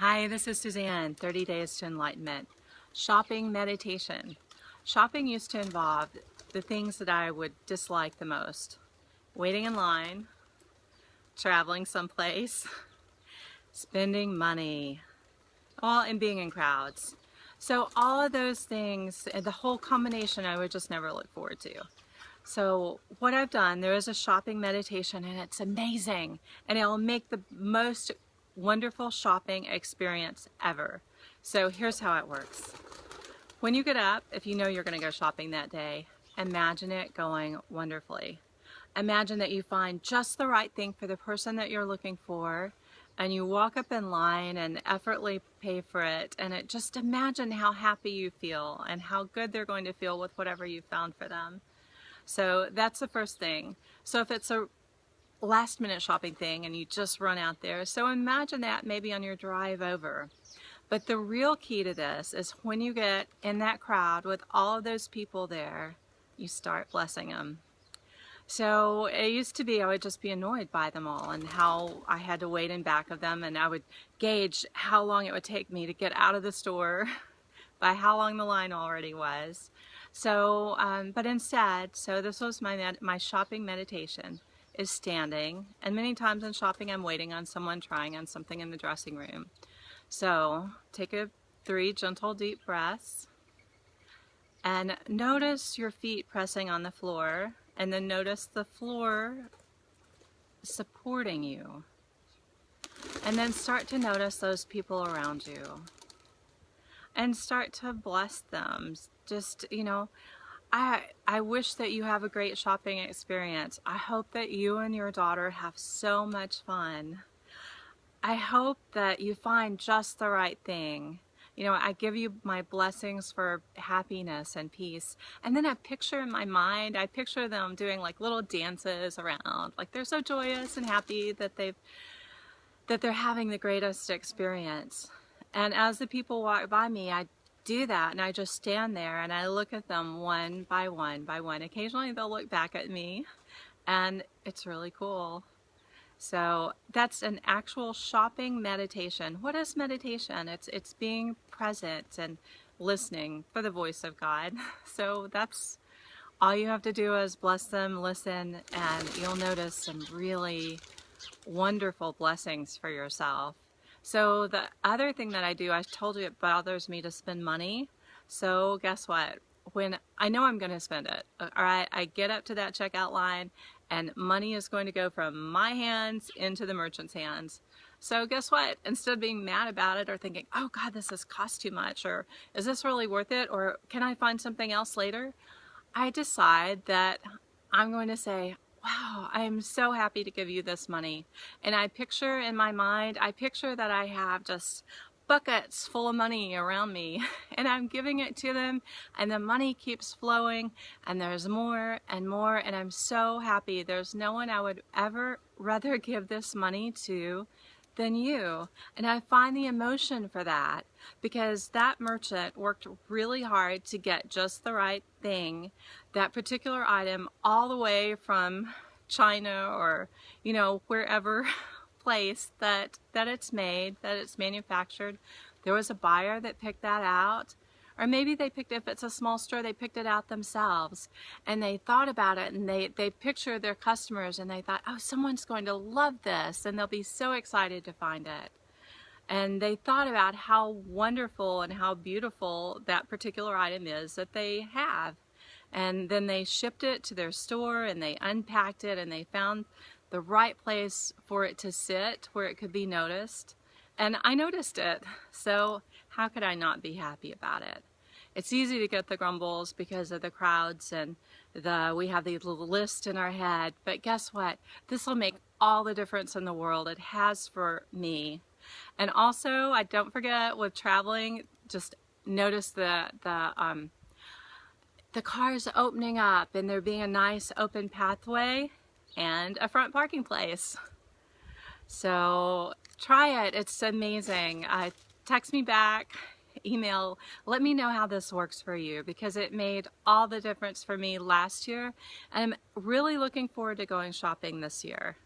Hi, this is Suzanne, 30 Days to Enlightenment. Shopping meditation. Shopping used to involve the things that I would dislike the most. Waiting in line, traveling someplace, spending money, and being in crowds. So all of those things, the whole combination, I would just never look forward to. So what I've done, there is a shopping meditation and it's amazing. And it'll make the most wonderful shopping experience ever. So here's how it works. When you get up, if you know you're going to go shopping that day, imagine it going wonderfully. Imagine that you find just the right thing for the person that you're looking for, and you walk up in line and effortlessly pay for it, and just imagine how happy you feel and how good they're going to feel with whatever you found for them. So that's the first thing. So if it's a last minute shopping thing and you just run out there, so imagine that maybe on your drive over. But the real key to this is when you get in that crowd with all of those people there, you start blessing them. So it used to be I would just be annoyed by them all and how I had to wait in back of them, and I would gauge how long it would take me to get out of the store by how long the line already was. So, but instead, so this was my shopping meditation, is standing. And many times in shopping, I'm waiting on someone trying on something in the dressing room. So take 3 gentle deep breaths and notice your feet pressing on the floor, and then notice the floor supporting you. And then start to notice those people around you and start to bless them. Just, I wish that you have a great shopping experience. I hope that you and your daughter have so much fun. I hope that you find just the right thing. I give you my blessings for happiness and peace. And then I picture in my mind, I picture them doing like little dances around. Like they're so joyous and happy that they're having the greatest experience. And as the people walk by me, I do that and I just stand there and I look at them one by one by one. Occasionally they'll look back at me, and it's really cool. So that's an actual shopping meditation. What is meditation? It's being present and listening for the voice of God. So that's all you have to do is bless them, listen, and you'll notice some really wonderful blessings for yourself. So the other thing that I do, I told you it bothers me to spend money. So guess what? When I know I'm going to spend it, all right, I get up to that checkout line and money is going to go from my hands into the merchant's hands. So guess what? Instead of being mad about it or thinking, oh God, this has cost too much, or is this really worth it, or can I find something else later? I decide that I'm going to say, wow, I'm so happy to give you this money. And I picture in my mind, I picture that I have just buckets full of money around me and I'm giving it to them, and the money keeps flowing and there's more and more, and I'm so happy. There's no one I would ever rather give this money to than you. And I find the emotion for that because that merchant worked really hard to get just the right thing, that particular item, all the way from China or wherever place that it's made, that it's manufactured. There was a buyer that picked that out, or maybe they picked, if it's a small store, they picked it out themselves and they thought about it, and they pictured their customers and they thought, oh, someone's going to love this and they'll be so excited to find it. And they thought about how wonderful and how beautiful that particular item is that they have. And then they shipped it to their store and they unpacked it and they found the right place for it to sit where it could be noticed. And I noticed it, so how could I not be happy about it? It's easy to get the grumbles because of the crowds and we have these little lists in our head, but guess what? This will make all the difference in the world. It has for me. And also, I don't forget with traveling, just notice the cars opening up and there being a nice open pathway and a front parking place. So try it, it's amazing. Text me back, email, let me know how this works for you, because it made all the difference for me last year, and I'm really looking forward to going shopping this year.